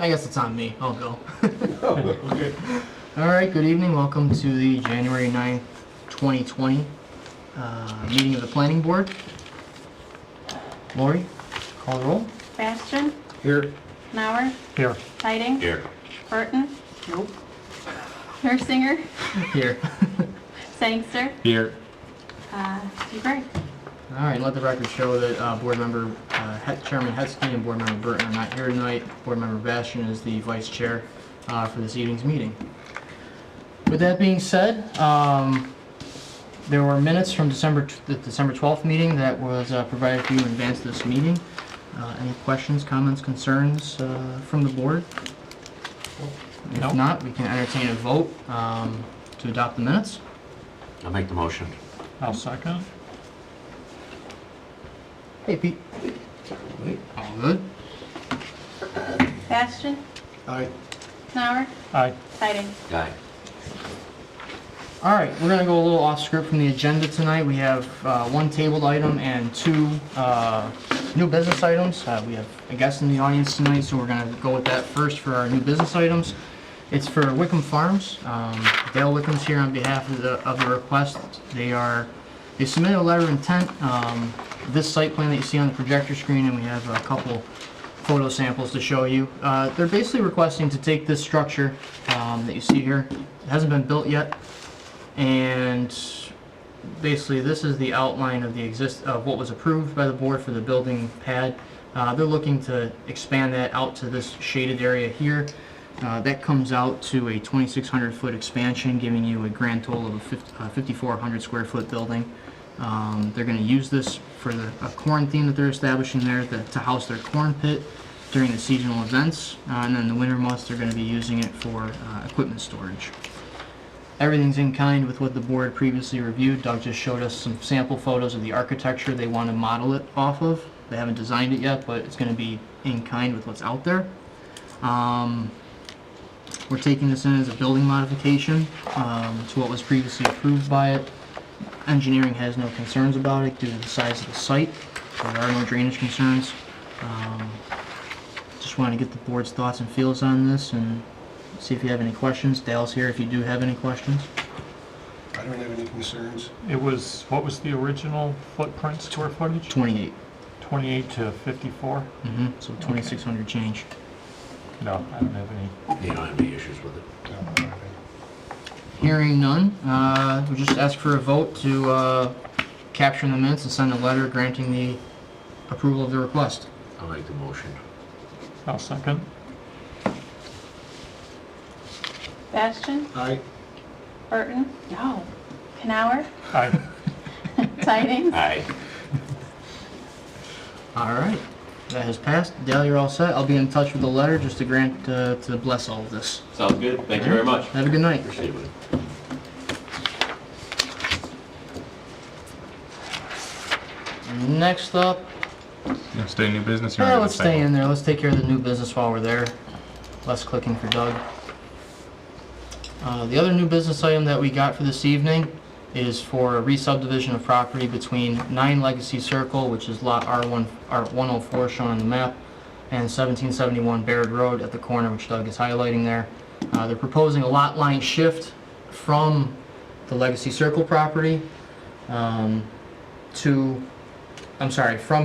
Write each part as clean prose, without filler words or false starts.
I guess it's on me. I'll go. Oh, okay. All right, good evening. Welcome to the January 9th, 2020 meeting of the Planning Board. Lori, call the roll. Bastian, Here. Knauer, Here. Tiding, Here. Burton. Nope. Hersinger, Here. Sangster, Here. Gray. All right, let the record show that Board Member Chairman Hetzke and Board Member Burton are not here tonight. Board Member Bastian is the Vice Chair for this evening's meeting. With that being said, there were minutes from the December 12th meeting that was provided for you in advance of this meeting. Any questions, comments, concerns from the board? If No. not, we can entertain a vote to adopt the minutes. I'll make the motion. I'll second. Hey, Pete. All good? Bastian, Aye. Knauer, Aye. Tiding. Aye. All right, we're gonna go a little off script from the agenda tonight. We have one tabled item and two new business items. We have a guest in the audience tonight, so we're gonna go with that first for our new business items. It's for Wickham Farms. Dale Wickham's here on behalf of the request. They submitted a letter of intent. This site plan that you see on the projector screen, and we have a couple photo samples to show you. They're basically requesting to take this structure that you see here. It hasn't been built yet. And basically, this is the outline of of what was approved by the board for the building pad. They're looking to expand that out to this shaded area here. That comes out to a 2,600 foot expansion, giving you a grand total of a 5,400 square foot building. They're going to use this for a corn theme that they're establishing there to house their corn pit during the seasonal events. And then the winter months, they're going to be using it for equipment storage. Everything's in kind with what the board previously reviewed. Doug just showed us some sample photos of the architecture they want to model it off of. They haven't designed it yet, but it's going to be in kind with what's out there. We're taking this in as a building modification to what was previously approved by it. Engineering has no concerns about it due to the size of the site. There are no drainage concerns. Just want to get the board's thoughts and feels on this and see if you have any questions. Dale's here if you do have any questions. I don't have any concerns. It was, what was the original footprint, square footage? 28. 28 to 54? So 2,600 change. No, I don't have any. You don't have any issues with it? No, I don't have any. Hearing none, we'll just ask for a vote to capture in the minutes and send a letter granting the approval of the request. I'll make the motion. I'll second. Bastian, Aye. Burton. No. Knauer, Aye. Tiding. Aye. All right, that has passed. Dale, you're all set. I'll be in touch with the letter just to grant to bless all of this. Sounds good. Thank you very much. Have a good night. Appreciate it. Next up, You stay in new business? yeah, let's stay in there. Let's take care of the new business while we're there. Less clicking for Doug. The other new business item that we got for this evening is for a re-subdivision of property between 9 Legacy Circle, which is lot R104 shown on the map, and 1771 Baird Road at the corner, which Doug is highlighting there. They're proposing a lot line shift from the Legacy Circle property from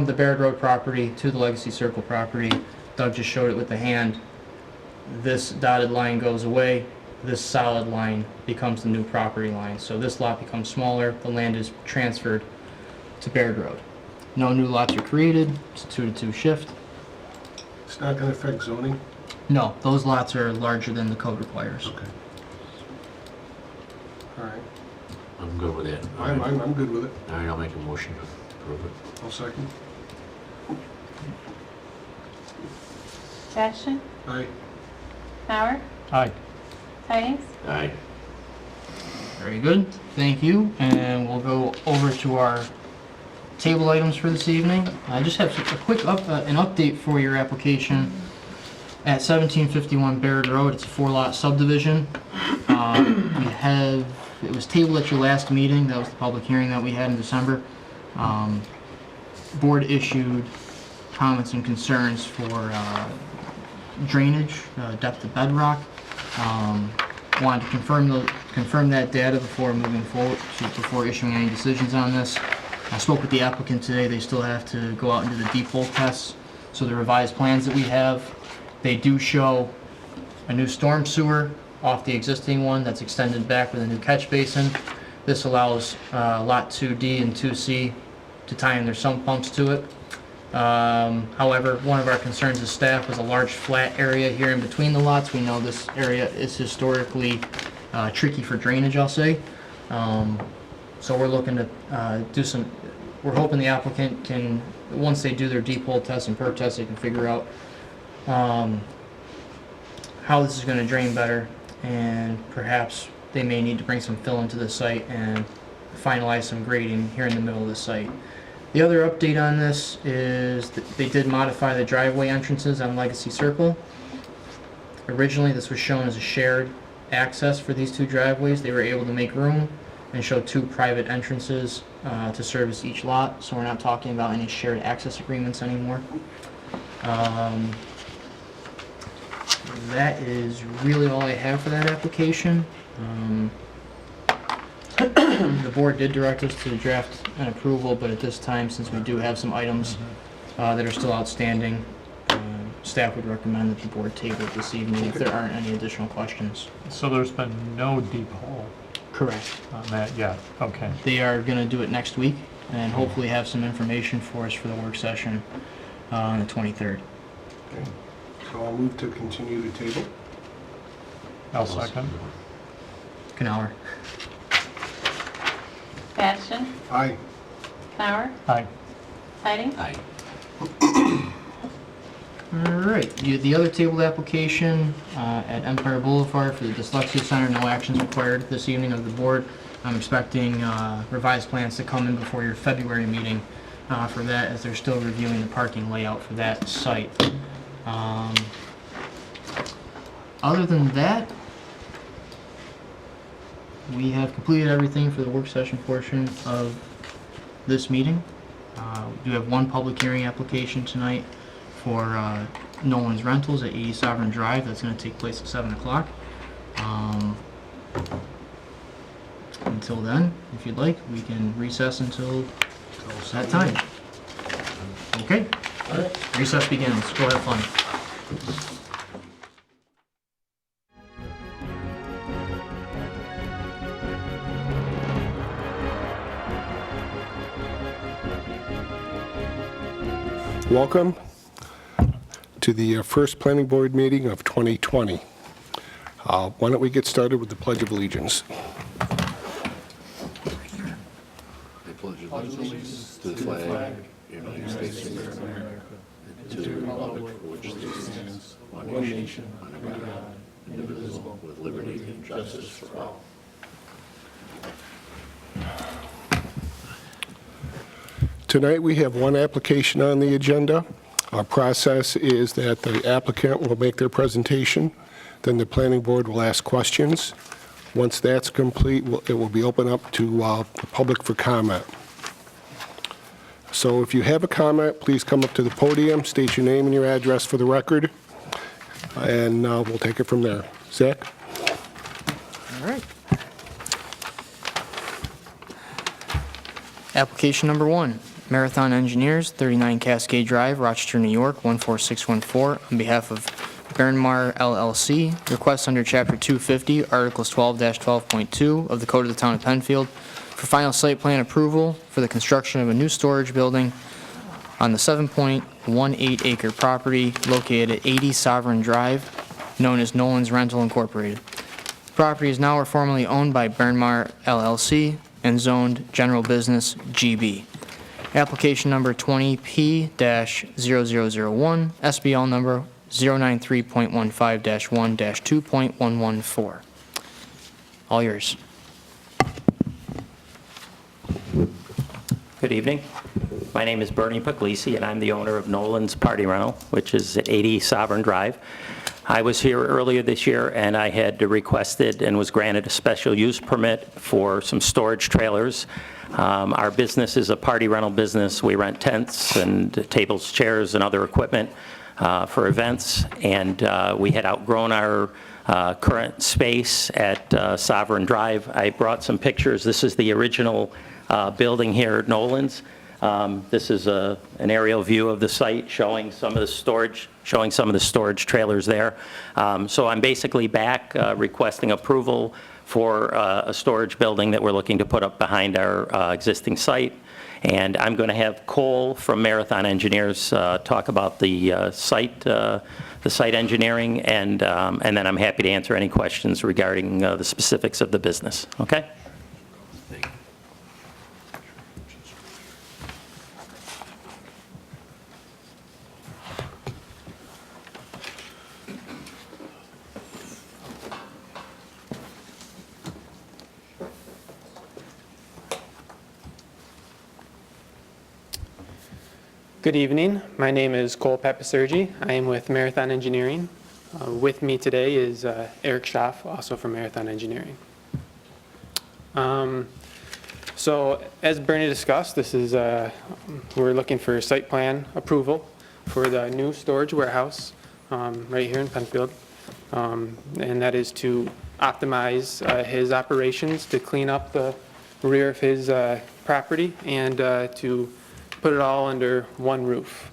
the Baird Road property to the Legacy Circle property. Doug just showed it with the hand. This dotted line goes away. This solid line becomes the new property line. So this lot becomes smaller. The land is transferred to Baird Road. No new lots are created. It's a 2-to-2 shift. It's not going to affect zoning? No, those lots are larger than the code requires. Okay. All right. I'm good with it. I'm good with it. All right, I'll make a motion to approve it. I'll second. Bastian, Aye. Knauer, Aye. Tidings. Aye. Very good. Thank you. And we'll go over to our table items for this evening. I just have a quick an update for your application at 1751 Baird Road. It's a 4-lot subdivision. It was tabled at your last meeting. That was the public hearing that we had in December. Board issued comments and concerns for drainage, depth of bedrock. Wanted to confirm that data before moving forward, before issuing any decisions on this. I spoke with the applicant today. They still have to go out and do the deep hole tests. So the revised plans that we have, they do show a new storm sewer off the existing one that's extended back with a new catch basin. This allows Lot 2D and 2C to tie in their sump pumps to it. However, one of our concerns as staff was a large flat area here in between the lots. We know this area is historically tricky for drainage, I'll say. So we're looking to we're hoping the applicant can, once they do their deep hole test and perk test, they can figure out how this is going to drain better, and perhaps they may need to bring some fill into the site and finalize some grading here in the middle of the site. The other update on this is that they did modify the driveway entrances on Legacy Circle. Originally, this was shown as a shared access for these two driveways. They were able to make room and show two private entrances to service each lot, so we're not talking about any shared access agreements anymore. That is really all I have for that application. The board did direct us to draft an approval, but at this time, since we do have some items that are still outstanding, staff would recommend that the board table it this evening if there aren't any additional questions. So there's been no deep hole Correct. on that yet? Okay. They are going to do it next week and hopefully have some information for us for the work session on the 23rd. Okay. So I'll move to continue the table. I'll second. Canower. Bastian? Aye. Canower? Aye. Tidings? Aye. All right, the other tabled application at Empire Boulevard for the Dyslexia Center, no actions required this evening of the board. I'm expecting revised plans to come in before your February meeting for that, as they're still reviewing the parking layout for that site. Other than that, we have completed everything for the work session portion of this meeting. We do have one public hearing application tonight for Nolan's Rentals at 80 Sovereign Drive. That's going to take place at 7 o'clock. Until then, if you'd like, we can recess until that time. Okay? Recess begins. Go have fun. Welcome to the first planning board meeting of 2020. Why don't we get started with the Pledge of Allegiance? I pledge allegiance to the flag of the United States of America, and to the republic for which it stands, one nation, under God, indivisible, with liberty and justice for all. Tonight we have one application on the agenda. Our process is that the applicant will make their presentation, then the planning board will ask questions. Once that's complete, it will be open up to the public for comment. So if you have a comment, please come up to the podium, state your name and your address for the record, and we'll take it from there. Zach? All right. Application number 1, Marathon Engineers, 39 Cascade Drive, Rochester, New York, 14614, on behalf of Bernmar LLC, request under Chapter 250, Articles 12-12.2 of the Code of the Town of Penfield for final site plan approval for the construction of a new storage building on the 7.18 acre property located at 80 Sovereign Drive, known as Nolan's Rental Incorporated. The property is now or formerly owned by Bernmar LLC and zoned General Business GB. Application number 20P-0001, SBL number 093.15-1-2.114. All yours. Good evening. My name is Bernie Puglisi, and I'm the owner of Nolan's Party Rental, which is at 80 Sovereign Drive. I was here earlier this year, and I had requested and was granted a special use permit for some storage trailers. Our business is a party rental business. We rent tents and tables, chairs, and other equipment. for events, and we had outgrown our current space at Sovereign Drive. I brought some pictures. This is the original building here at Nolan's. This is an aerial view of the site showing some of the storage trailers there. So I'm basically back requesting approval for a storage building that we're looking to put up behind our existing site. And I'm going to have Cole from Marathon Engineers talk about the site engineering, and then I'm happy to answer any questions regarding the specifics of the business. Okay? Thank you. Good evening. My name is Cole Papasergi. I am with Marathon Engineering. With me today is Eric Schaff, also from Marathon Engineering. So as Bernie discussed, this is we're looking for site plan approval for the new storage warehouse right here in Penfield, and that is to optimize his operations, to clean up the rear of his property, and to put it all under one roof.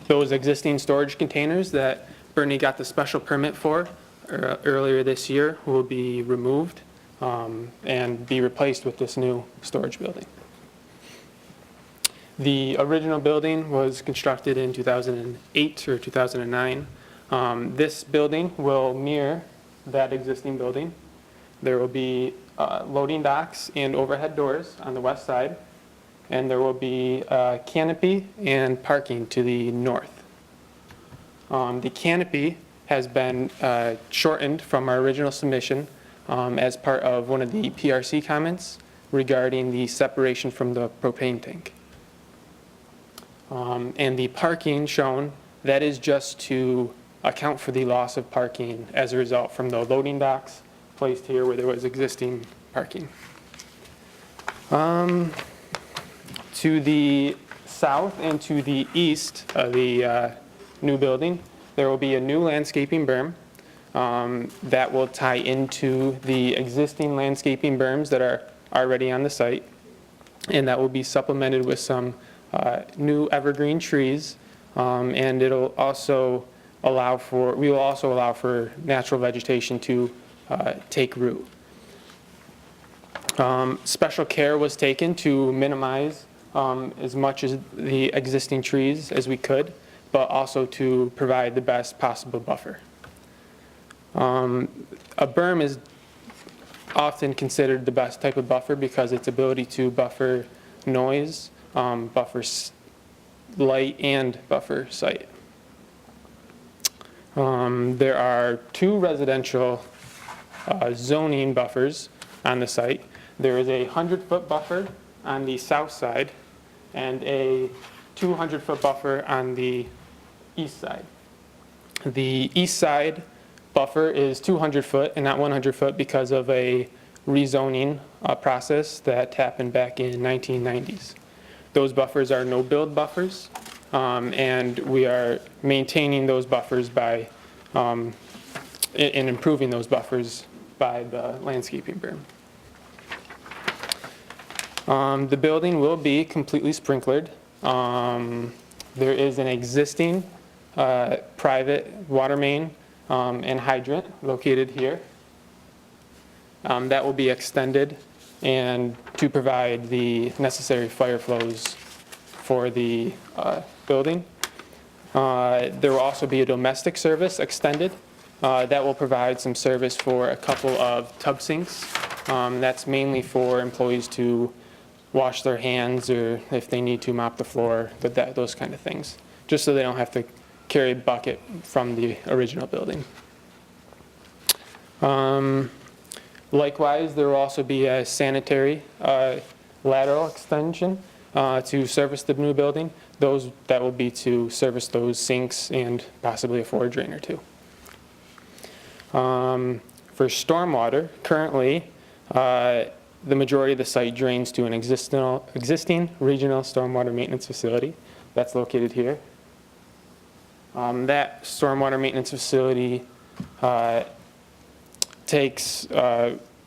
Those existing storage containers that Bernie got the special permit for earlier this year will be removed and be replaced with this new storage building. The original building was constructed in 2008 or 2009. This building will mirror that existing building. There will be loading docks and overhead doors on the west side, and there will be canopy and parking to the north. The canopy has been shortened from our original submission as part of one of the PRC comments regarding the separation from the propane tank. And the parking shown, that is just to account for the loss of parking as a result from the loading docks placed here where there was existing parking. To the south and to the east of the new building, there will be a new landscaping berm that will tie into the existing landscaping berms that are already on the site, and that will be supplemented with some new evergreen trees, and it'll also allow for, we will also allow for natural vegetation to take root. Special care was taken to minimize as much as the existing trees as we could, but also to provide the best possible buffer. A berm is often considered the best type of buffer because its ability to buffer noise, buffer light, and buffer sight. There are 2 residential zoning buffers on the site. There is a 100-foot buffer on the south side and a 200-foot buffer on the east side. The east side buffer is 200 foot and not 100 foot because of a rezoning process that happened back in 1990s. Those buffers are no-build buffers, and we are maintaining those buffers by and improving those buffers by the landscaping berm. The building will be completely sprinklered. There is an existing private water main and hydrant located here. That will be extended and to provide the necessary fire flows for the building. There will also be a domestic service extended that will provide some service for a couple of tub sinks. That's mainly for employees to wash their hands or if they need to mop the floor, those kind of things, just so they don't have to carry a bucket from the original building. Likewise, there will also be a sanitary lateral extension to service the new building. That will be to service those sinks and possibly a floor drain or two. For stormwater, currently, the majority of the site drains to an existing regional stormwater maintenance facility. that's located here. That stormwater maintenance facility takes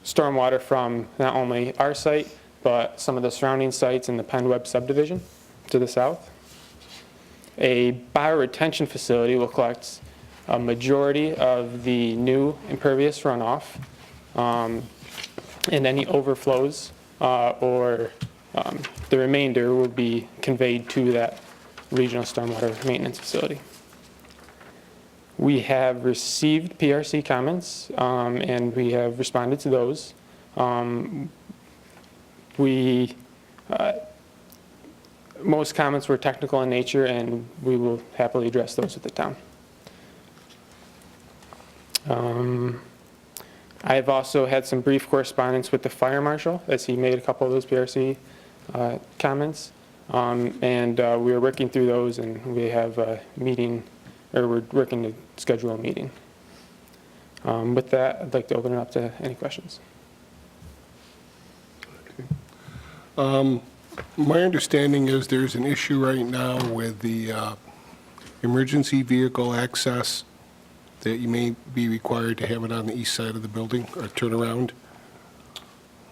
stormwater from not only our site, but some of the surrounding sites in the Penfield subdivision to the south. A bioretention facility will collect a majority of the new impervious runoff, and any overflows or the remainder will be conveyed to that regional stormwater maintenance facility. We have received PRC comments, and we have responded to those. Most comments were technical in nature, and we will happily address those with the town. I've also had some brief correspondence with the fire marshal, as he made a couple of those PRC comments. And we are working through those, and we have a meeting, or we're working to schedule a meeting. With that, I'd like to open it up to any questions. My understanding is there's an issue right now with the emergency vehicle access, that you may be required to have it on the east side of the building, or turn around,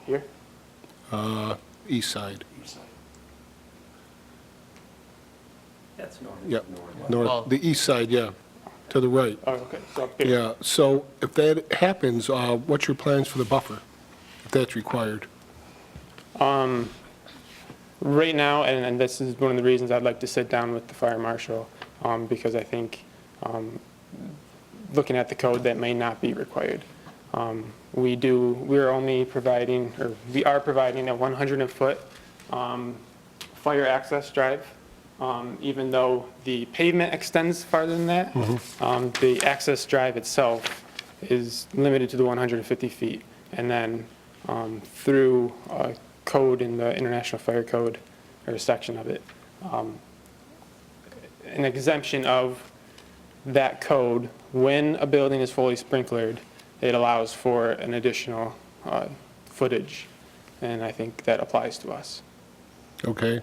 Here? east side. That's normal. Yep, Well- north, the east side, yeah, to the right. Oh, okay, so up here. Yeah, so if that happens, what's your plans for the buffer, if that's required? Right now, and this is one of the reasons I'd like to sit down with the fire marshal, because I think looking at the code, that may not be required. We're only providing, or we are providing a 100-foot fire access drive. Even though the pavement extends farther than that, the access drive itself is limited to the 150 feet. And then through a code in the International Fire Code, or a section of it, an exemption of that code, when a building is fully sprinklered, it allows for an additional footage. And I think that applies to us. Okay,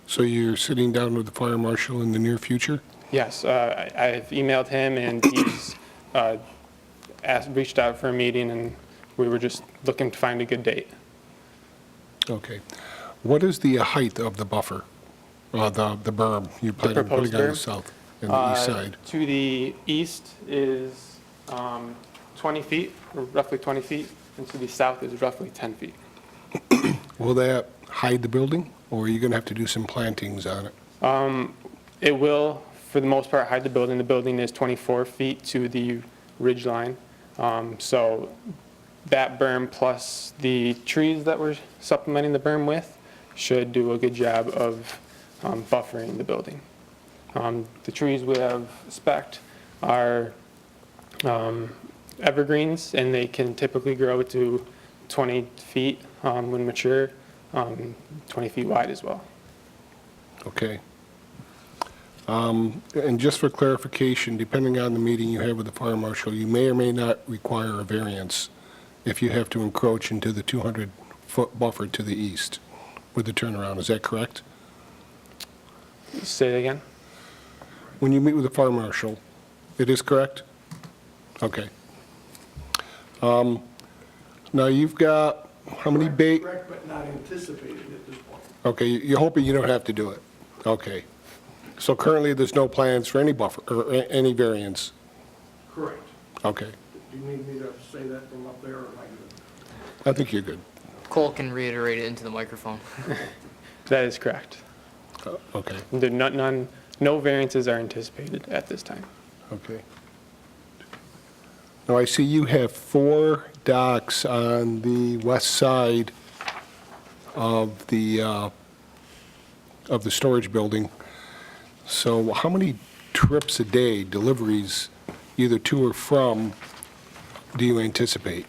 so you're sitting down with the fire marshal in the near future? Yes, I've emailed him, and he's reached out for a meeting, and we were just looking to find a good date. Okay. What is the height of the buffer, the berm you plan on putting proposed on the berm? south and the east side? To the east is 20 feet, or roughly 20 feet, and to the south is roughly 10 feet. Will that hide the building, or are you going to have to do some plantings on it? It will, for the most part, hide the building. The building is 24 feet to the ridge line. So that berm plus the trees that we're supplementing the berm with should do a good job of buffering the building. The trees we have spec'd are evergreens, and they can typically grow to 20 feet when mature, 20 feet wide as well. Okay. And just for clarification, depending on the meeting you have with the fire marshal, you may or may not require a variance if you have to encroach into the 200-foot buffer to the east with the turnaround. Is that correct? Say it again? When you meet with the fire marshal, it is correct? Okay. Now, you've got, how many Correct, but not anticipated at this point. Okay, you're hoping you don't have to do it? Okay. So currently, there's no plans for any buffer, or any variance? Correct. Okay, Do you need me to say that from up there, or am I good? I think you're good. Cole can reiterate it into the microphone. That is correct. Okay, No variances are anticipated at this time. okay. Now, I see you have 4 docks on the west side of the storage building. So how many trips a day, deliveries, either to or from, do you anticipate?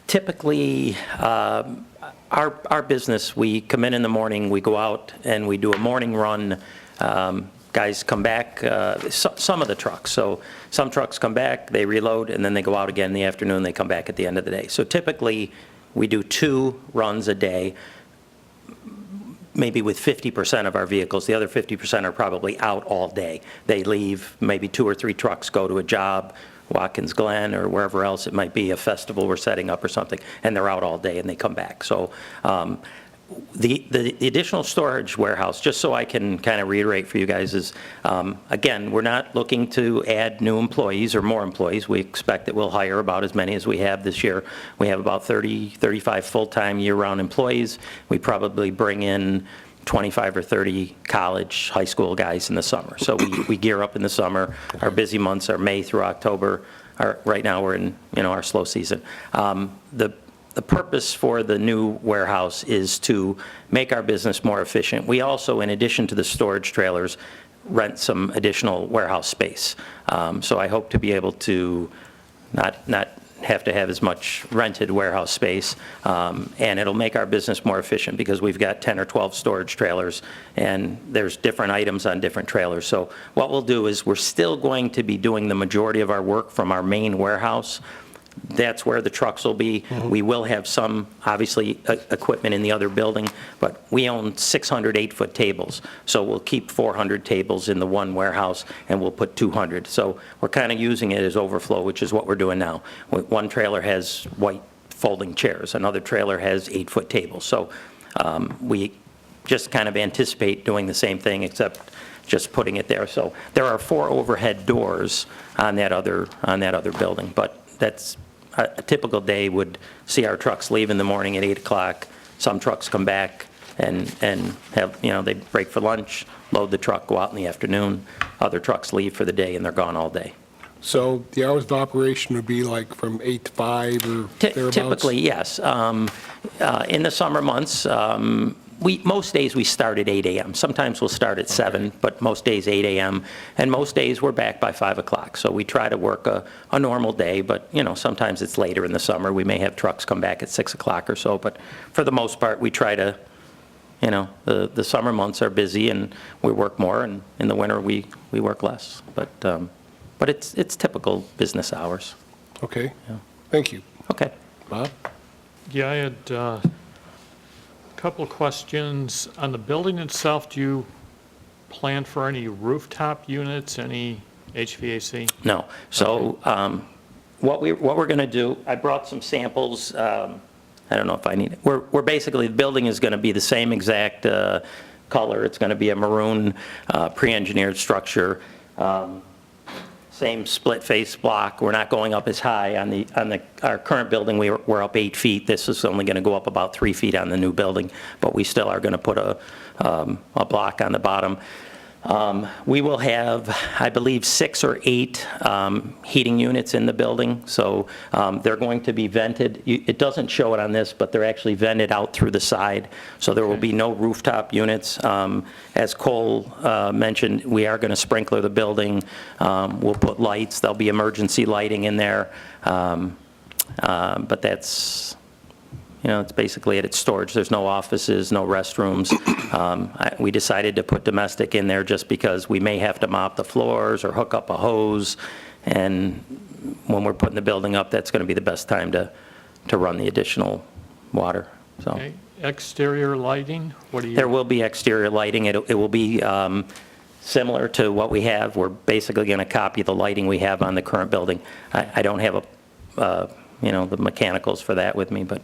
Typically, our business, we come in the morning, we go out and we do a morning run. Guys come back, some of the trucks. So some trucks come back, they reload, and then they go out again in the afternoon, they come back at the end of the day. So typically, We do 2 runs a day, maybe with 50% of our vehicles. The other 50% are probably out all day. They leave, maybe 2 or 3 trucks go to a job, Watkins Glen or wherever else it might be, a festival we're setting up or something, and they're out all day and they come back. So the additional storage warehouse, just so I can kind of reiterate for you guys, is, again, we're not looking to add new employees or more employees. We expect that we'll hire about as many as we have this year. We have about 30, 35 full-time year-round employees. We probably bring in 25 or 30 college, high school guys in the summer. So we gear up in the summer. Our busy months are May through October. Right now, we're in, our slow season. The purpose for the new warehouse is to make our business more efficient. We also, in addition to the storage trailers, rent some additional warehouse space. So I hope to be able to not have to have as much rented warehouse space, and it'll make our business more efficient because we've got 10 or 12 storage trailers, and there's different items on different trailers. So what we'll do is we're still going to be doing the majority of our work from our main warehouse. That's where the trucks will be. We will have some, obviously, equipment in the other building, but we own 600 8-foot tables. So we'll keep 400 tables in the one warehouse, and we'll put 200. So we're kind of using it as overflow, which is what we're doing now. One trailer has white folding chairs. Another trailer has 8-foot tables. So we just kind of anticipate doing the same thing, except just putting it there. So there are 4 overhead doors on that other building, but that's a typical day would see our trucks leave in the morning at 8 o'clock. Some trucks come back and have, they break for lunch, load the truck, go out in the afternoon. Other trucks leave for the day and they're gone all day. So the hours of operation would be like from 8 to 5 or thereabouts? Typically, yes. In the summer months, most days we start at 8 a.m. Sometimes we'll start at 7, but most days 8 a.m. And most days we're back by 5 o'clock. So we try to work a normal day, but sometimes it's later in the summer. We may have trucks come back at 6 o'clock or so, but for the most part we try to, the summer months are busy and we work more, and in the winter we work less. But it's typical business hours. Okay. Yeah. Thank you. Okay. Bob? Yeah, I had a couple of questions. On the building itself, do you plan for any rooftop units, any HVAC? No. So what we're going to do, I brought some samples. I don't know if I need it. We're basically, the building is going to be the same exact color. It's going to be a maroon pre-engineered structure. Same split face block. We're not going up as high on our current building. We're up 8 feet. This is only going to go up about 3 feet on the new building, but we still are going to put a block on the bottom. We will have, I believe, 6 or 8 heating units in the building. So they're going to be vented. It doesn't show it on this, but they're actually vented out through the side. So there will be no rooftop units. As Cole mentioned, we are going to sprinkler the building. We'll put lights. There'll be emergency lighting in there. But that's, it's basically it. It's storage. There's no offices, no restrooms. We decided to put domestic in there just because we may have to mop the floors or hook up a hose. And when we're putting the building up, that's going to be the best time to run the additional water. So Okay. Exterior lighting, what do you? there will be exterior lighting. It will be similar to what we have. We're basically going to copy the lighting we have on the current building. I don't have the mechanicals for that with me, but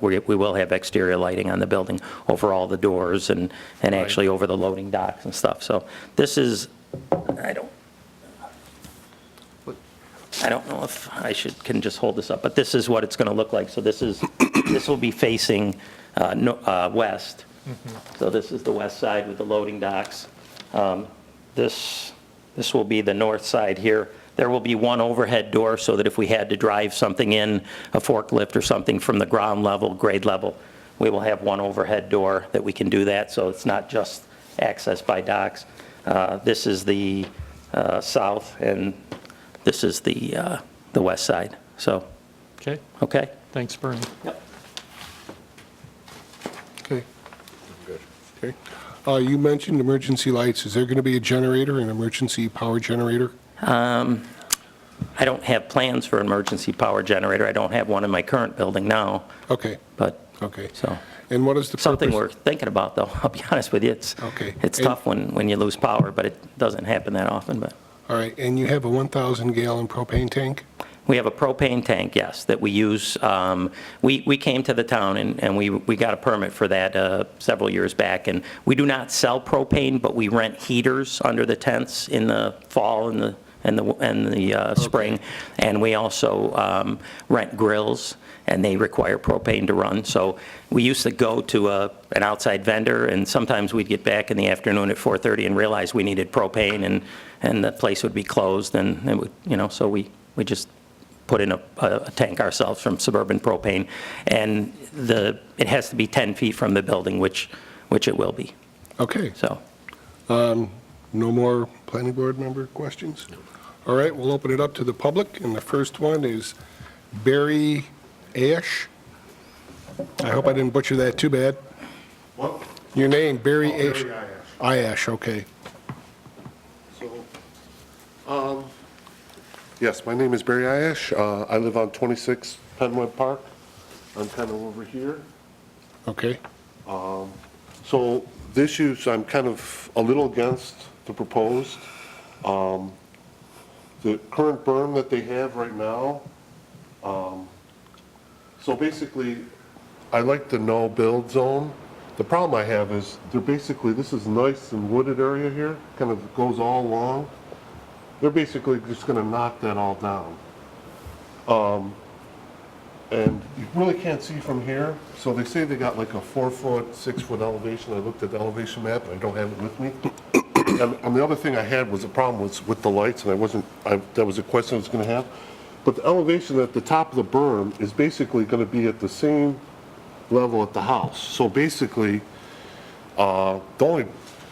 we will have exterior lighting on the building over all the doors and actually over the loading docks and stuff. So this is, I don't know if I can just hold this up, but this is what it's going to look like. So this will be facing west. So this is the west side with the loading docks. This will be the north side here. There will be one overhead door so that if we had to drive something in, a forklift or something from the ground level, grade level, we will have one overhead door that we can do that, so it's not just access by docks. This is the south, and this is the west side. So, Okay, okay? thanks, Bernie. Yep. Okay. Okay. You mentioned emergency lights. Is there going to be a generator, an emergency power generator? I don't have plans for emergency power generator. I don't have one in my current building now, Okay, but, okay. so, And what is the purpose? something we're thinking about, though, I'll be honest with you. Okay. It's And- tough when you lose power, but it doesn't happen that often, but. All right, and you have a 1,000-gallon propane tank? We have a propane tank, yes, that we use. We came to the town and we got a permit for that several years back. And we do not sell propane, but we rent heaters under the tents in the fall and the spring. And we also rent grills, and they require propane to run. So we used to go to an outside vendor, and sometimes we'd get back in the afternoon at 4:30 and realize we needed propane, and the place would be closed, and it would, so we just put in a tank ourselves from Suburban Propane, and it has to be 10 feet from the building, which it will be, Okay. so. No more planning board member questions? All right, we'll open it up to the public, and the first one is Barry Ash. I hope I didn't butcher that too bad. What? Your name, Barry Oh, Ash? Barry Iash, okay. So, yes, my name is Barry Iash. I live on 26 Penwood Park. I'm kind of over here. Okay, So the issues, I'm kind of a little against the proposed. The current berm that they have right now, so basically, I like the no-build zone. The problem I have is they're basically, this is nice and wooded area here, kind of goes all along. They're basically just gonna knock that all down. And you really can't see from here, so they say they got like a 4-foot, 6-foot elevation. I looked at the elevation map, and I don't have it with me. And the other thing I had was a problem was with the lights, and that was a question I was gonna have. But the elevation at the top of the berm is basically gonna be at the same level at the house. So basically, the only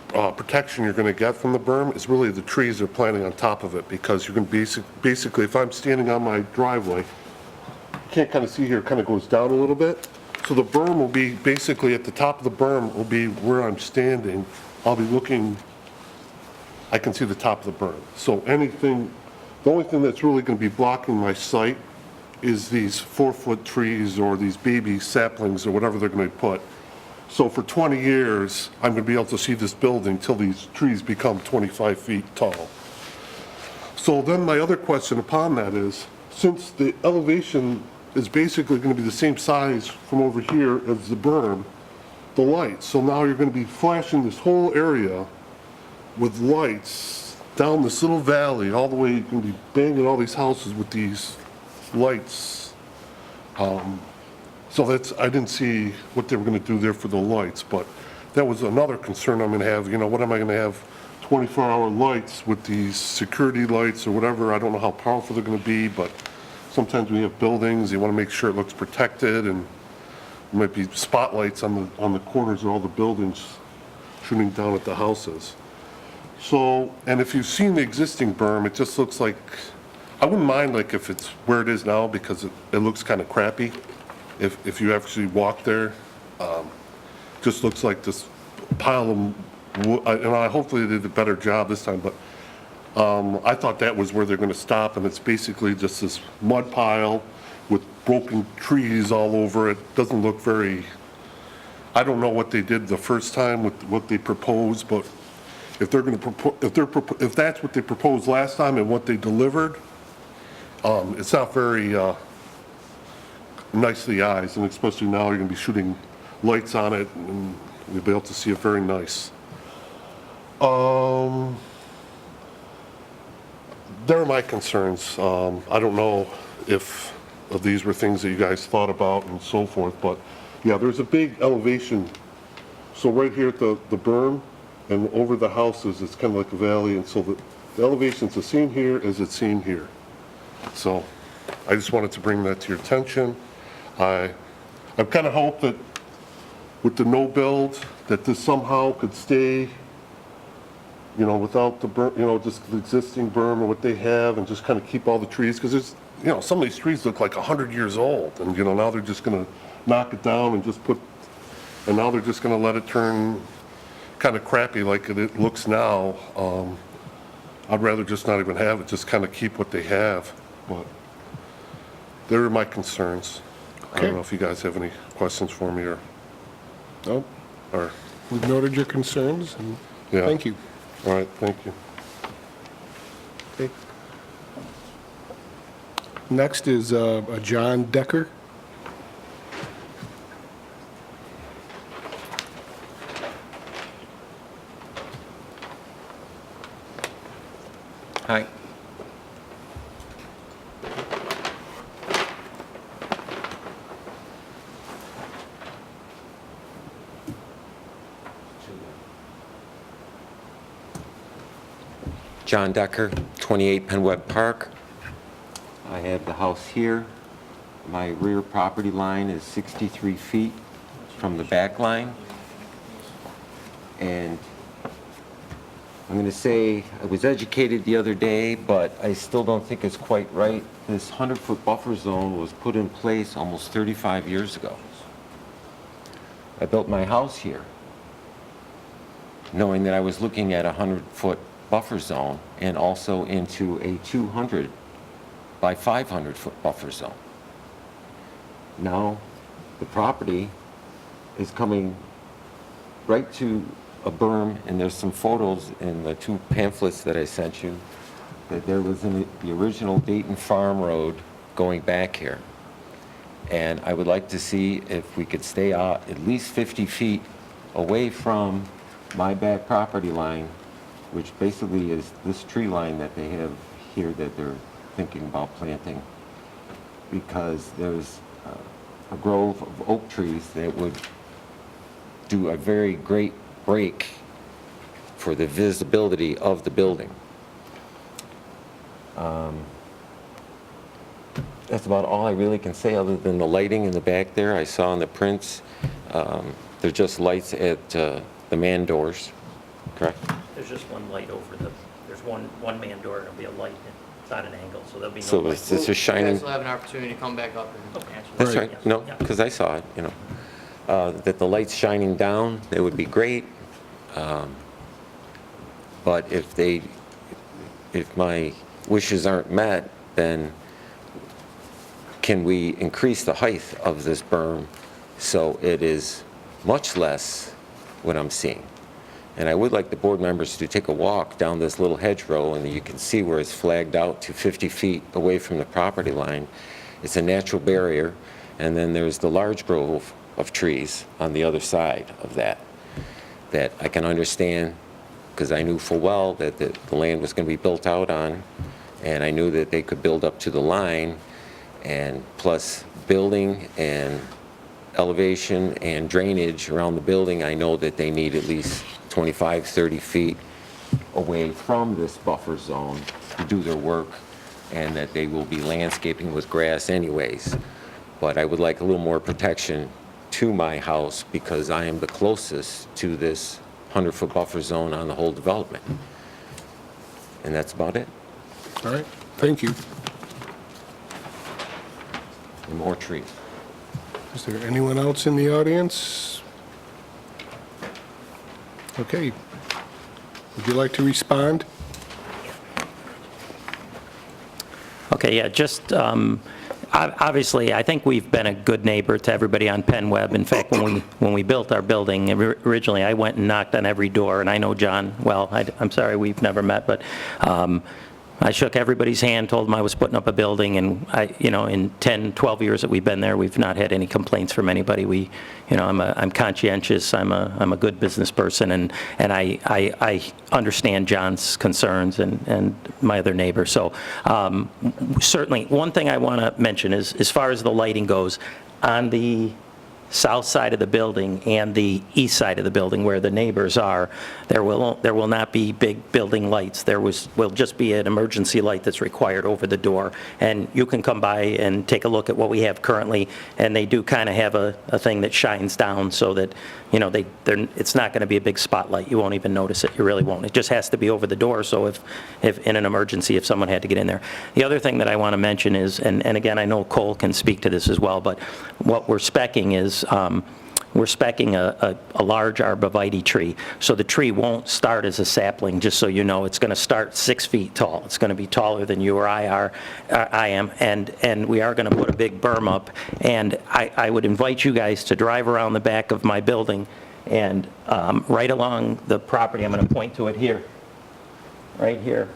protection you're gonna get from the berm is really the trees they're planting on top of it, because you can basically, if I'm standing on my driveway, you can't kind of see here, it kind of goes down a little bit. So the berm will be, basically at the top of the berm will be where I'm standing. I'll be looking, I can see the top of the berm. So the only thing that's really gonna be blocking my sight is these 4-foot trees or these baby saplings or whatever they're gonna put. So for 20 years, I'm gonna be able to see this building till these trees become 25 feet tall. So then my other question upon that is, since the elevation is basically gonna be the same size from over here as the berm, the lights, so now you're gonna be flashing this whole area with lights down this little valley, all the way, you're gonna be banging all these houses with these lights. So I didn't see what they were gonna do there for the lights, but that was another concern I'm gonna have, what am I gonna have 24-hour lights with these security lights or whatever? I don't know how powerful they're gonna be, but sometimes when you have buildings, you wanna make sure it looks protected, and there might be spotlights on the corners of all the buildings shooting down at the houses. So, and if you've seen the existing berm, it just looks like, I wouldn't mind like if it's where it is now, because it looks kind of crappy. If you actually walk there, just looks like this pile of wood, and hopefully they did a better job this time, but I thought that was where they're gonna stop, and it's basically just this mud pile with broken trees all over it. Doesn't look very, I don't know what they did the first time with what they proposed, but if they're gonna if that's what they proposed last time and what they delivered, it's not very nice to the eyes, and especially now you're gonna be shooting lights on it, and you'll be able to see it very nice. There are my concerns. I don't know if these were things that you guys thought about and so forth, but yeah, there's a big elevation. So right here at the berm and over the houses, it's kind of like a valley, and so the elevation's the same here as it's seen here. So I just wanted to bring that to your attention. I kind of hope that with the no build, that this somehow could stay, without the berm, just the existing berm or what they have, and just kind of keep all the trees, because there's, some of these trees look like 100 years old, and now they're just gonna knock it down and and now they're just gonna let it turn kind of crappy like it looks now. I'd rather just not even have it, just kind of keep what they have. but they're my concerns. I Okay. don't know if you guys have any questions for me No, or, we've noted your concerns, and Yeah. thank you. all right, thank you. Okay. Next is John Decker. Hi. John Decker, 28 Penweb Park. I have the house here. My rear property line is 63 feet from the back line. And I'm going to say, I was educated the other day, but I still don't think it's quite right. This 100-foot buffer zone was put in place almost 35 years ago. I built my house here, knowing that I was looking at a 100-foot buffer zone and also into a 200 by 500-foot buffer zone. Now, the property is coming right to a berm, and there's some photos in the 2 pamphlets that I sent you, that there was the original Dayton Farm Road going back here. And I would like to see if we could stay out at least 50 feet away from my back property line, which basically is this tree line that they have here that they're thinking about planting, because there's a grove of oak trees that would do a very great break for the visibility of the building. That's about all I really can say, other than the lighting in the back there. I saw in the prints, they're just lights at the man doors, correct? There's just one light over there's one man door, and there'll be a light, it's at an angle, so there'll be no So light. it's just You shining. guys will have an opportunity to come back up and answer. That's Right. right, no, Yeah. because I saw it, you know. That the light's shining down, it would be great. But if my wishes aren't met, then can we increase the height of this berm so it is much less what I'm seeing? And I would like the board members to take a walk down this little hedgerow, and you can see where it's flagged out to 50 feet away from the property line. It's a natural barrier, and then there's the large grove of trees on the other side of that I can understand, because I knew full well that the land was going to be built out on, and I knew that they could build up to the line, and plus building and elevation and drainage around the building, I know that they need at least 25, 30 feet away from this buffer zone to do their work, and that they will be landscaping with grass anyways. But I would like a little more protection to my house, because I am the closest to this 100-foot buffer zone on the whole development. And that's about it. All right, thank you. And more trees. Is there anyone else in the audience? Okay. Would you like to respond? Okay, yeah, just, obviously, I think we've been a good neighbor to everybody on Penweb. In fact, when we built our building, originally, I went and knocked on every door, and I know John well. I'm sorry we've never met, but I shook everybody's hand, told them I was putting up a building, and in 10, 12 years that we've been there, we've not had any complaints from anybody. I'm conscientious, I'm a good business person, and I understand John's concerns and my other neighbor. So certainly, one thing I want to mention is, as far as the lighting goes, on the south side of the building and the east side of the building where the neighbors are, there will not be big building lights. There will just be an emergency light that's required over the door. And you can come by and take a look at what we have currently, and they do kind of have a thing that shines down so that, it's not going to be a big spotlight. You won't even notice it. You really won't. It just has to be over the door, so if in an emergency, if someone had to get in there. The other thing that I want to mention is, and again, I know Cole can speak to this as well, but what we're speccing is we're speccing a large arborvitae tree. So the tree won't start as a sapling, just so you know. It's going to start 6 feet tall. It's going to be taller than you or I am, and we are going to put a big berm up. And I would invite you guys to drive around the back of my building, and right along the property, I'm going to point to it here, right here.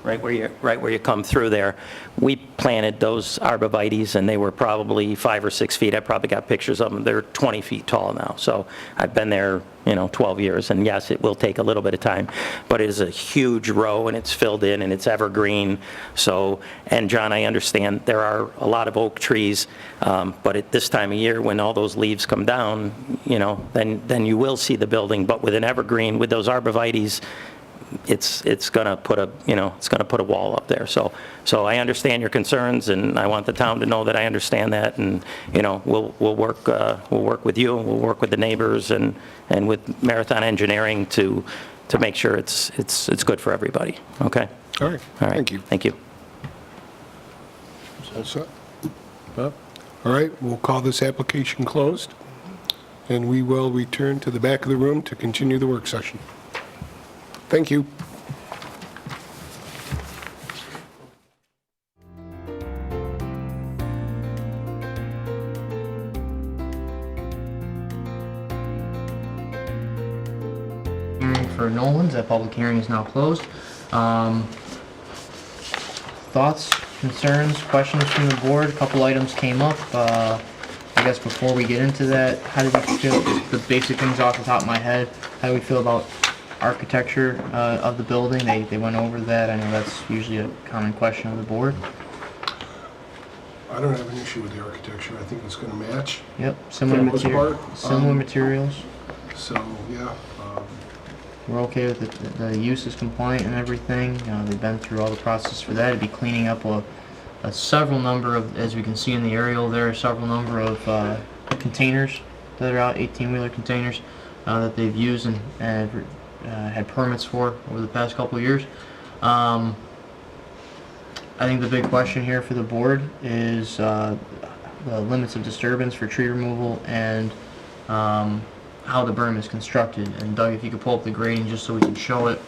Right where you come through there, we planted those arborvitaes, and they were probably 5 or 6 feet. I probably got pictures of them. They're 20 feet tall now. So I've been there, 12 years, and yes, it will take a little bit of time, but it is a huge row, and it's filled in, and it's evergreen. So, and John, I understand there are a lot of oak trees, but at this time of year, when all those leaves come down, then you will see the building. But with an evergreen, with those arborvitaes, it's going to put a wall up there. So I understand your concerns, and I want the town to know that I understand that, and we'll work with you, and we'll work with the neighbors and with Marathon Engineering to make sure it's good for everybody. Okay. All right. Thank you. Thank you. All set? Bob? All right, we'll call this application closed, and we will return to the back of the room to continue the work session. Thank you. Hearing for Nolan's, that public hearing is now closed. Thoughts, concerns, questions from the board? A couple items came up. I guess before we get into that, how did we feel, the basic things off the top of my head, how do we feel about architecture of the building? They went over that. I know that's usually a common question of the board. I don't have an issue with the architecture. I think it's going to match. Yep, For similar the most part, similar materials. So, yeah. We're okay with it. The use is compliant and everything. They've been through all the process for that. It'd be cleaning up a several number of, as we can see in the aerial, there are several number of containers that are out, 18-wheeler containers that they've used and had permits for over the past couple of years. I think the big question here for the board is the limits of disturbance for tree removal and how the berm is constructed. And Doug, if you could pull up the grading just so we can show it.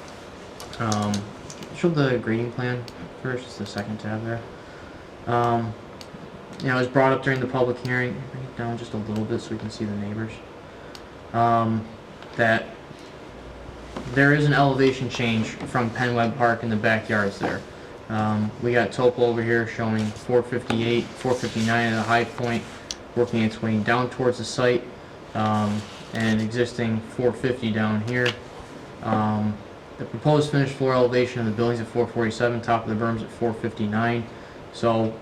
Show the grading plan first, it's the second tab there. It was brought up during the public hearing. Bring it down just a little bit so we can see the neighbors. That there is an elevation change from Penweb Park in the backyards there. We got topo over here showing 458, 459 at a high point, working its way down towards the site, and existing 450 down here. The proposed finished floor elevation of the building's at 447, top of the berm's at 459. So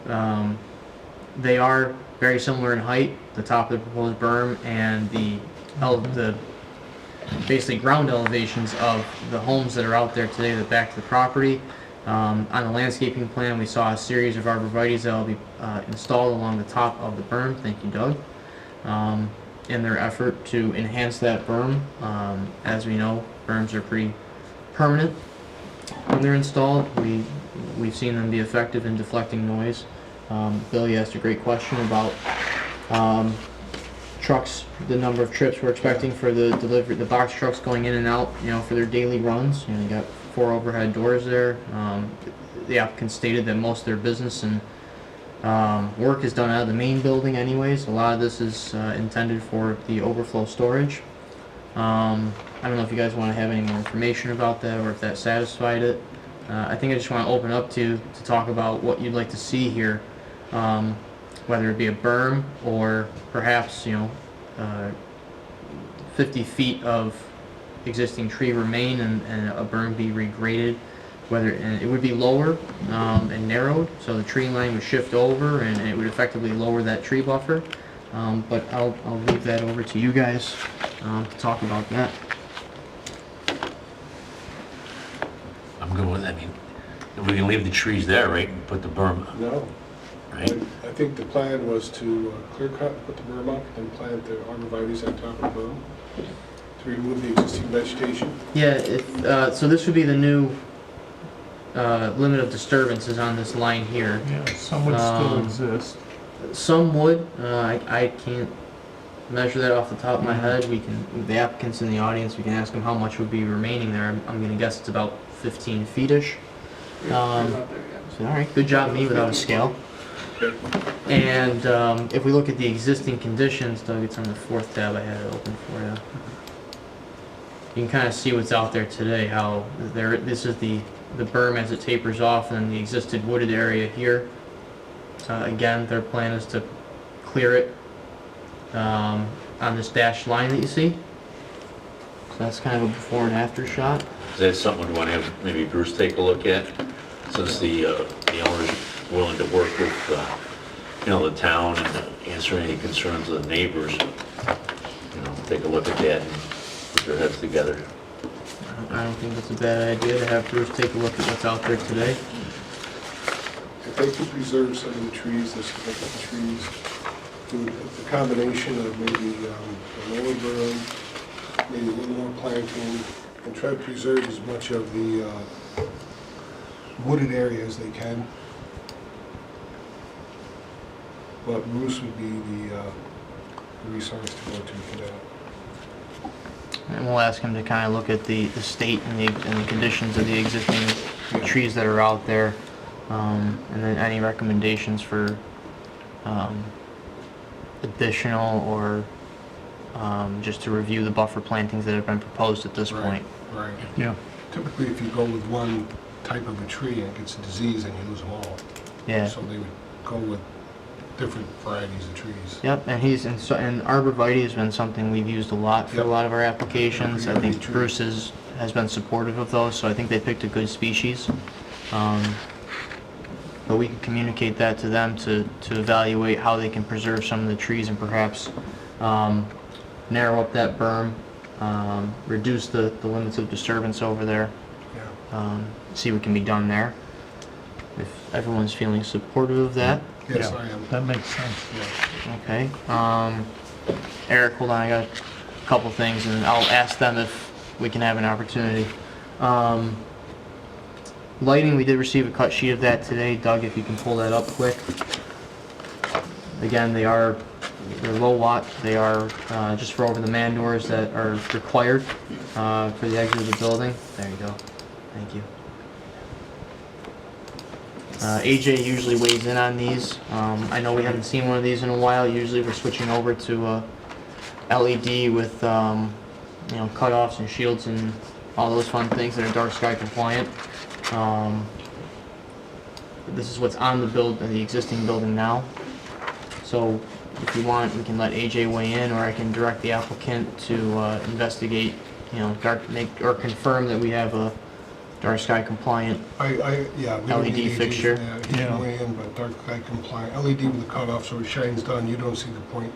they are very similar in height, the top of the proposed berm and the basically ground elevations of the homes that are out there today that back to the property. On the landscaping plan, we saw a series of arborvitaes that will be installed along the top of the berm. Thank you, Doug. In their effort to enhance that berm. As we know, berms are pretty permanent when they're installed. We've seen them be effective in deflecting noise. Billy asked a great question about trucks, the number of trips we're expecting for the delivery, the box trucks going in and out, for their daily runs. You got 4 overhead doors there. The applicant stated that most of their business and work is done out of the main building anyways. A lot of this is intended for the overflow storage. I don't know if you guys want to have any more information about that or if that satisfied it. I think I just want to open up to talk about what you'd like to see here, whether it be a berm or perhaps 50 feet of existing tree remain and a berm be regraded. And it would be lower and narrowed, so the tree line would shift over and it would effectively lower that tree buffer. But I'll leave that over to you guys to talk about that. I'm good with it. I mean, we can leave the trees there, right, and put the berm, No. right? I think the plan was to clear cut, put the berm up, and plant the arborvitaes on top of the berm to remove the existing vegetation. Yeah, so this would be the new limit of disturbances on this line here. Yeah, some would still exist. Some would. I can't measure that off the top of my head. We can, the applicants in the audience, we can ask them how much would be remaining there. I'm gonna guess it's about 15 feet-ish. We're not there yet. So, all right, good job, me without a scale. And if we look at the existing conditions, Doug, it's on the 4th tab I had it open for you. You can kind of see what's out there today, how there, this is the berm as it tapers off, and then the existed wooded area here. So again, their plan is to clear it on this dashed line that you see. So that's kind of a before and after shot. Is that something we want to have maybe Bruce take a look at? Since the owner's willing to work with, the town and answer any concerns of the neighbors, take a look at that and put their heads together. I don't think that's a bad idea to have Bruce take a look at what's out there today. If they could preserve some of the trees, the significant trees, do the combination of maybe a lower berm, maybe a little more planting, and try to preserve as much of the wooded area as they can. But Bruce would be the resource to go to for that. And we'll ask him to kind of look at the state and the conditions of the existing trees that are out there, and then any recommendations for additional or just to review the buffer plantings that have been proposed at this point. Right. Yeah. Typically, if you go with one type of a tree and it gets a disease, then you lose them all. Yeah. So they would go with different varieties of trees. Yep, and and arborvitae has been something we've used a lot for a lot of our applications. I think Bruce has been supportive of those, so I think they picked a good species. But we can communicate that to them to evaluate how they can preserve some of the trees and perhaps narrow up that berm, reduce the limits of disturbance over there, see what can be done there. If everyone's feeling supportive of that. Yes, I am. That makes sense. Yeah. Okay. Eric, hold on, I got a couple things, and I'll ask them if we can have an opportunity. Lighting, we did receive a cut sheet of that today. Doug, if you can pull that up quick. Again, they're low watt. They are just for over the man doors that are required for the exit of the building. There you go. Thank you. AJ usually weighs in on these. I know we haven't seen one of these in a while. Usually we're switching over to LED with cutoffs and shields and all those fun things that are dark sky compliant. This is what's on the existing building now. So if you want, we can let AJ weigh in, or I can direct the applicant to investigate, confirm that we have a dark sky compliant Yeah, we don't LED need fixture. He can weigh in, but dark sky compliant, LED with the cutoff so it shines down, you don't see the point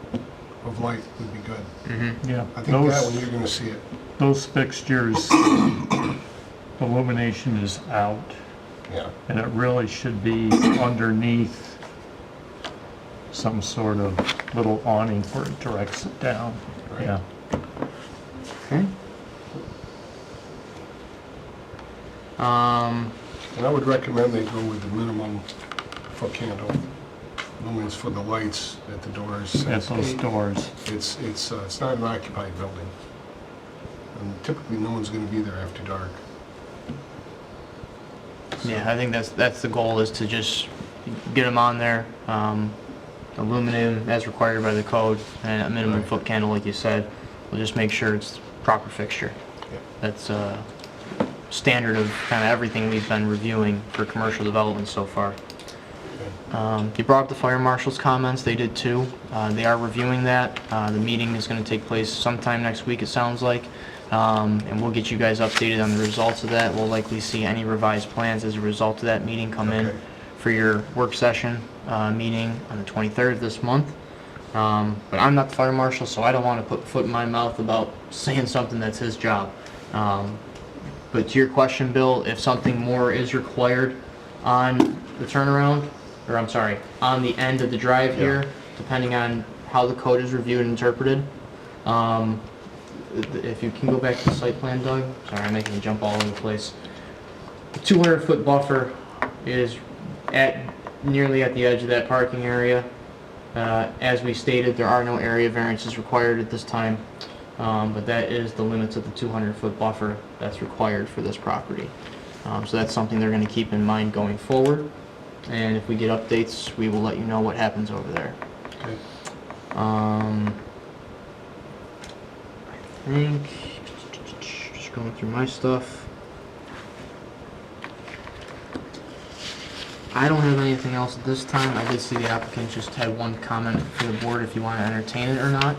of light would be good. Yeah. I think that one you're gonna see it. Those fixtures, illumination is out, Yeah. and it really should be underneath some sort of little awning where it directs it down. Right. Yeah. Okay. And I would recommend they go with the minimum foot candle lumens for the lights at the doors. At those doors. It's not an occupied building. And typically, no one's gonna be there after dark. Yeah, I think that's the goal, is to just get them on there, illuminate them as required by the code, and a minimum Right. foot candle, like you said. We'll just make sure it's proper fixture. Yeah. That's standard of kind of everything we've been reviewing for commercial development so far. You brought up the fire marshal's comments. They did too. They are reviewing that. The meeting is going to take place sometime next week, it sounds like. And we'll get you guys updated on the results of that. We'll likely see any revised plans as a result of that meeting come in Okay. for your work session meeting on the 23rd of this month. But I'm not the fire marshal, so I don't want to put foot in my mouth about saying something that's his job. But to your question, Bill, if something more is required on the turnaround, or I'm sorry, on the end of the drive here, depending on how the code is reviewed and interpreted, if you can go back to the site plan, Doug. Sorry, I'm making you jump all over the place. The 200-foot buffer is nearly at the edge of that parking area. As we stated, there are no area variances required at this time, but that is the limits of the 200-foot buffer that's required for this property. So that's something they're going to keep in mind going forward, and if we get updates, we will let you know what happens over there. Okay. I think, just going through my stuff. I don't have anything else at this time. I did see the applicant just had one comment for the board if you want to entertain it or not.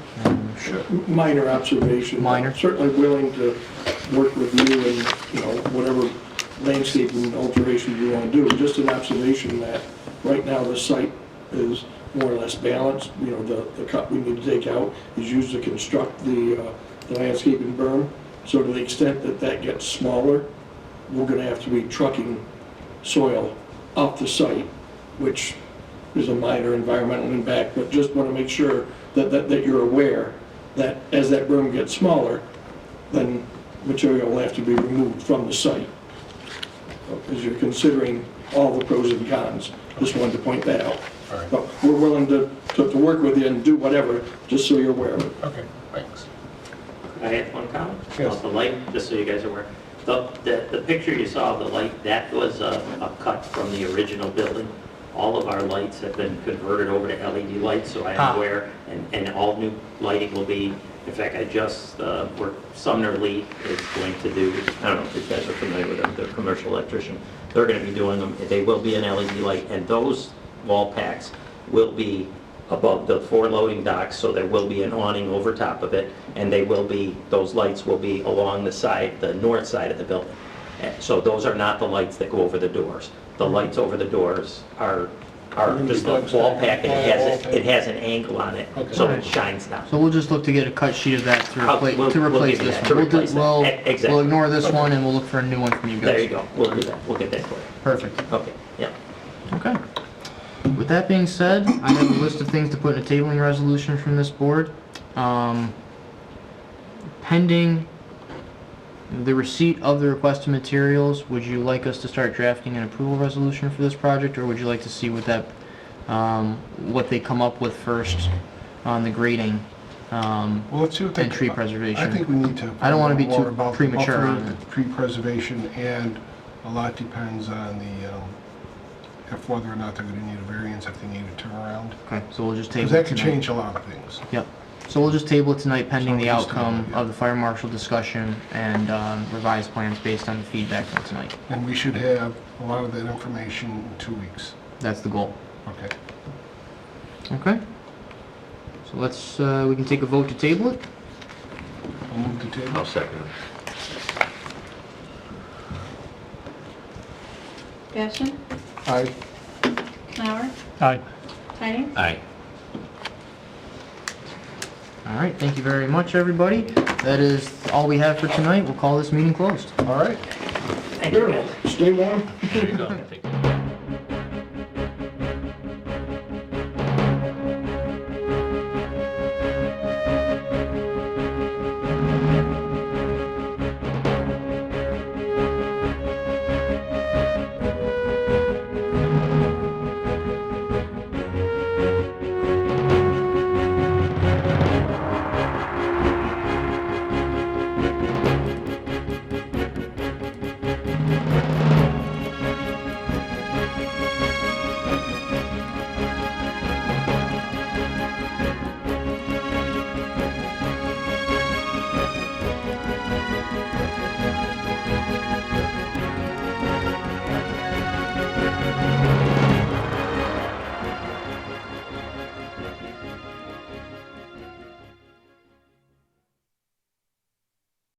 Minor observation. Minor. Certainly willing to work with you and, whatever landscaping alterations you want to do. Just an observation that right now the site is more or less balanced. The cut we need to take out is used to construct the landscaping berm. So to the extent that that gets smaller, we're going to have to be trucking soil off the site, which is a minor environmental impact, but just want to make sure that you're aware that as that berm gets smaller, then material will have to be removed from the site. As you're considering all the pros and cons, just wanted to point that out. All right. But we're willing to work with you and do whatever, just so you're aware of it. Okay, thanks. Could I add one comment? Yes. About the light, just so you guys are aware. The picture you saw of the light, that was a cut from the original building. All of our lights have been converted over to LED lights, so I am aware, and all new lighting will be, in fact, I just, Sumner Lee is going to do, I don't know if you guys are familiar with them, they're a commercial electrician. They're going to be doing them, they will be an LED light, and those wall packs will be above the 4 loading docks, so there will be an awning over top of it, and those lights will be along the side, the north side of the building. So those are not the lights that go over the doors. The lights over the doors are just a wall pack, and it has an angle on it, so it shines down. So we'll just look to get a cut sheet of that to replace We'll this give you that, one. to replace that. Exactly. We'll ignore this one and we'll look for a new one from you guys. There you go, we'll do that, we'll get that for you. Perfect. Okay, yeah. Okay. With that being said, I have a list of things to put in a tabling resolution from this board. Pending the receipt of the requested materials, would you like us to start drafting an approval resolution for this project, or would you like to see what they come up with first on the grading Well, let's see what they... and tree preservation? I think we need to... I don't want to be more too about the premature buffering, on it. the tree preservation, and a lot depends on if whether or not they're going to need a variance, if they need a turnaround. Okay, so we'll just table Because it that could tonight. change a lot of things. Yep. So we'll just table it tonight pending So the we'll just outcome table it, yeah. of the fire marshal discussion and revised plans based on the feedback from tonight. And we should have a lot of that information in 2 weeks. That's the goal. Okay. Okay. So let's, we can take a vote to table it. I'll move the table. I'll second it. Bastian? Aye. Canower? Aye. Tiding? Aye. All right, thank you very much, everybody. That is all we have for tonight. We'll call this meeting closed. All right. Thank you, guys. Stay warm. There you go.